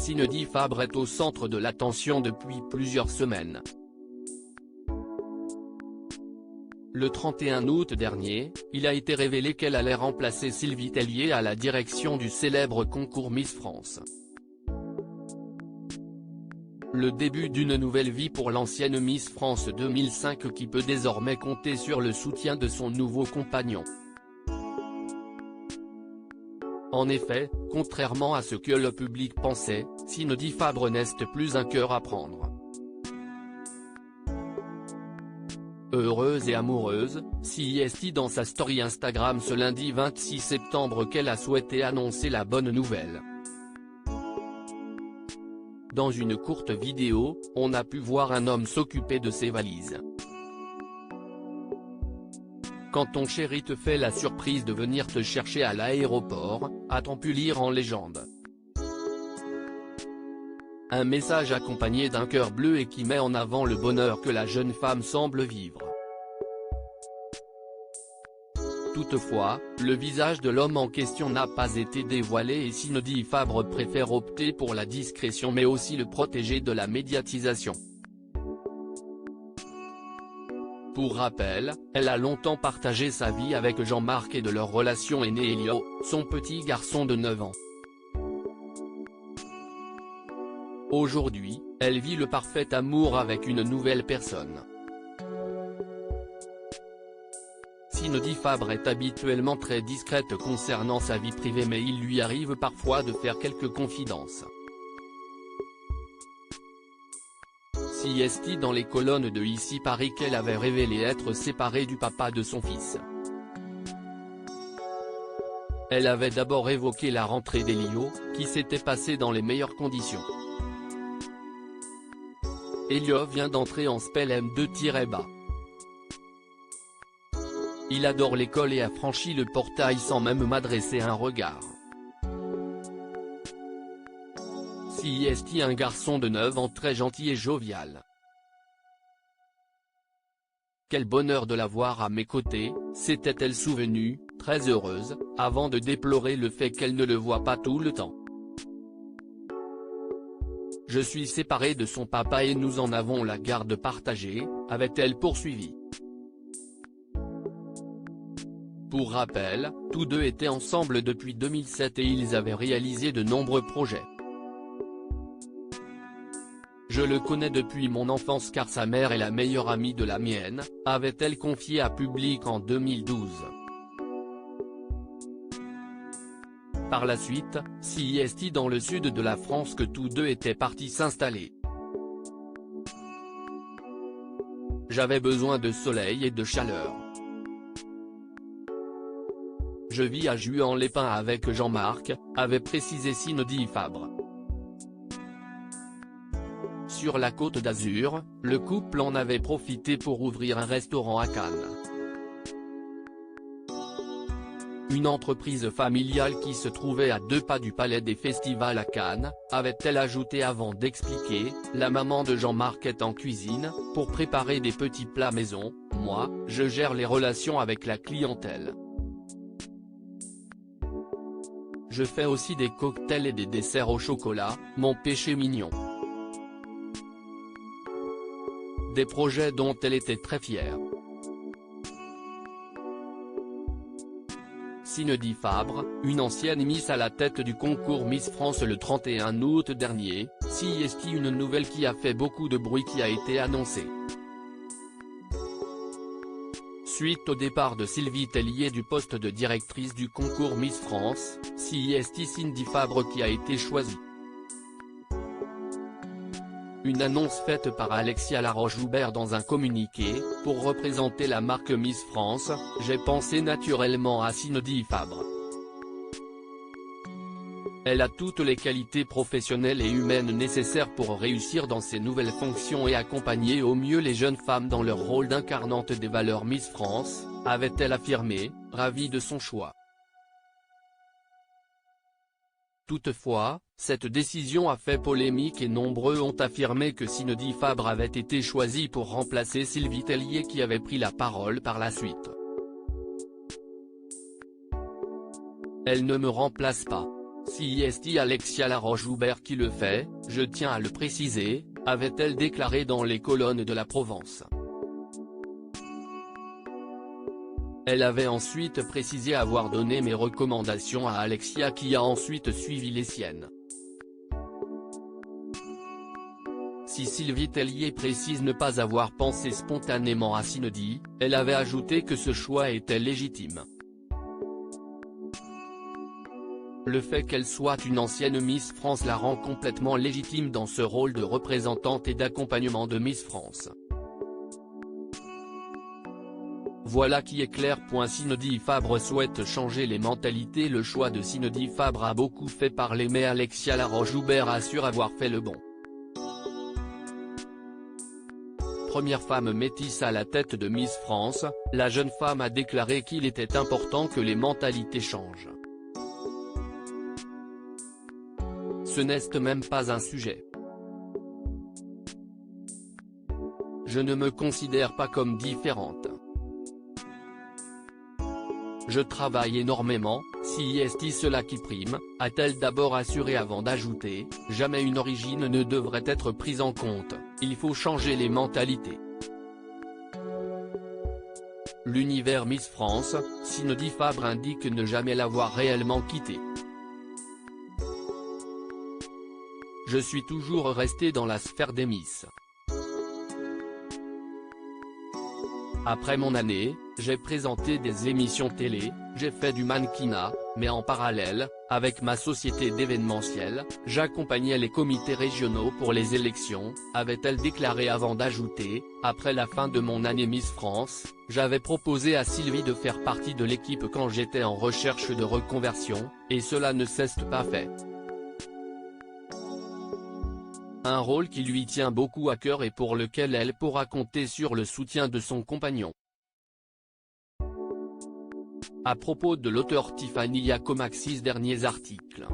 Cindy Fabre est au centre de l'attention depuis plusieurs semaines. Le 31 août dernier, il a été révélé qu'elle allait remplacer Sylvie Tellier à la direction du célèbre concours Miss France. Le début d'une nouvelle vie pour l'ancienne Miss France 2005 qui peut désormais compter sur le soutien de son nouveau compagnon. En effet, contrairement à ce que le public pensait, Cindy Fabre n'est plus un cœur à prendre. Heureuse et amoureuse, Cindy dans sa story Instagram ce lundi 26 septembre qu'elle a souhaité annoncer la bonne nouvelle. Dans une courte vidéo, on a pu voir un homme s'occuper de ses valises. Quand ton chéri te fait la surprise de venir te chercher à l'aéroport, a-t-on pu lire en légende. Un message accompagné d'un cœur bleu et qui met en avant le bonheur que la jeune femme semble vivre. Toutefois, le visage de l'homme en question n'a pas été dévoilé et Cindy Fabre préfère opter pour la discrétion mais aussi le protéger de la médiatisation. Pour rappel, elle a longtemps partagé sa vie avec Jean-Marc et de leur relation est né Elio, son petit garçon de 9 ans. Aujourd'hui, elle vit le parfait amour avec une nouvelle personne. Cindy Fabre est habituellement très discrète concernant sa vie privée mais il lui arrive parfois de faire quelques confidences. Cindy dans les colonnes de Ici Paris qu'elle avait révélé être séparée du papa de son fils. Elle avait d'abord évoqué la rentrée d'Elio, qui s'était passée dans les meilleures conditions. Elio vient d'entrer en spell M2-bas. Il adore l'école et a franchi le portail sans même m'adresser un regard. Cindy un garçon de 9 ans très gentil et jovial. Quel bonheur de la voir à mes côtés, s'était-elle souvenue, très heureuse, avant de déplorer le fait qu'elle ne le voit pas tout le temps. Je suis séparée de son papa et nous en avons la garde partagée, avait-elle poursuivi. Pour rappel, tous deux étaient ensemble depuis 2007 et ils avaient réalisé de nombreux projets. Je le connais depuis mon enfance car sa mère est la meilleure amie de la mienne, avait-elle confié à Public en 2012. Par la suite, Cindy dans le sud de la France que tous deux étaient partis s'installer. J'avais besoin de soleil et de chaleur. Je vis à Juan-les-Pins avec Jean-Marc, avait précisé Cindy Fabre. Sur la Côte d'Azur, le couple en avait profité pour ouvrir un restaurant à Cannes. Une entreprise familiale qui se trouvait à 2 pas du Palais des Festivals à Cannes, avait-elle ajouté avant d'expliquer, la maman de Jean-Marc est en cuisine, pour préparer des petits plats maison, moi, je gère les relations avec la clientèle. Je fais aussi des cocktails et des desserts au chocolat, mon péché mignon. Des projets dont elle était très fière. Cindy Fabre, une ancienne Miss à la tête du concours Miss France le 31 août dernier, Cindy une nouvelle qui a fait beaucoup de bruit qui a été annoncée. Suite au départ de Sylvie Tellier du poste de directrice du concours Miss France, Cindy Fabre qui a été choisie. Une annonce faite par Alexia Laroche-Joubert dans un communiqué, pour représenter la marque Miss France, j'ai pensé naturellement à Cindy Fabre. Elle a toutes les qualités professionnelles et humaines nécessaires pour réussir dans ses nouvelles fonctions et accompagner au mieux les jeunes femmes dans leur rôle d'incarnante des valeurs Miss France, avait-elle affirmé, ravie de son choix. Toutefois, cette décision a fait polémique et nombreux ont affirmé que Cindy Fabre avait été choisie pour remplacer Sylvie Tellier qui avait pris la parole par la suite. Elle ne me remplace pas. Si est Alexia Laroche-Joubert qui le fait, je tiens à le préciser, avait-elle déclaré dans les colonnes de la Provence. Elle avait ensuite précisé avoir donné mes recommandations à Alexia qui a ensuite suivi les siennes. Si Sylvie Tellier précise ne pas avoir pensé spontanément à Cindy, elle avait ajouté que ce choix était légitime. Le fait qu'elle soit une ancienne Miss France la rend complètement légitime dans ce rôle de représentante et d'accompagnement de Miss France. Voilà qui est clair. Cindy Fabre souhaite changer les mentalités. Le choix de Cindy Fabre a beaucoup fait parler mais Alexia Laroche-Joubert assure avoir fait le bon. Première femme métisse à la tête de Miss France, la jeune femme a déclaré qu'il était important que les mentalités changent. Ce n'est même pas un sujet. Je ne me considère pas comme différente. Je travaille énormément, si est cela qui prime, a-t-elle d'abord assuré avant d'ajouter, jamais une origine ne devrait être prise en compte, il faut changer les mentalités. L'univers Miss France, Cindy Fabre indique ne jamais l'avoir réellement quitté. Je suis toujours restée dans la sphère des Miss. Après mon année, j'ai présenté des émissions télé, j'ai fait du mannequinat, mais en parallèle, avec ma société d'événementiel, j'accompagnais les comités régionaux pour les élections, avait-elle déclaré avant d'ajouter, après la fin de mon année Miss France, j'avais proposé à Sylvie de faire partie de l'équipe quand j'étais en recherche de reconversion, et cela ne s'est pas fait. Un rôle qui lui tient beaucoup à cœur et pour lequel elle pourra compter sur le soutien de son compagnon. À propos de l'auteur Tiffany Yacomax, 6 derniers articles.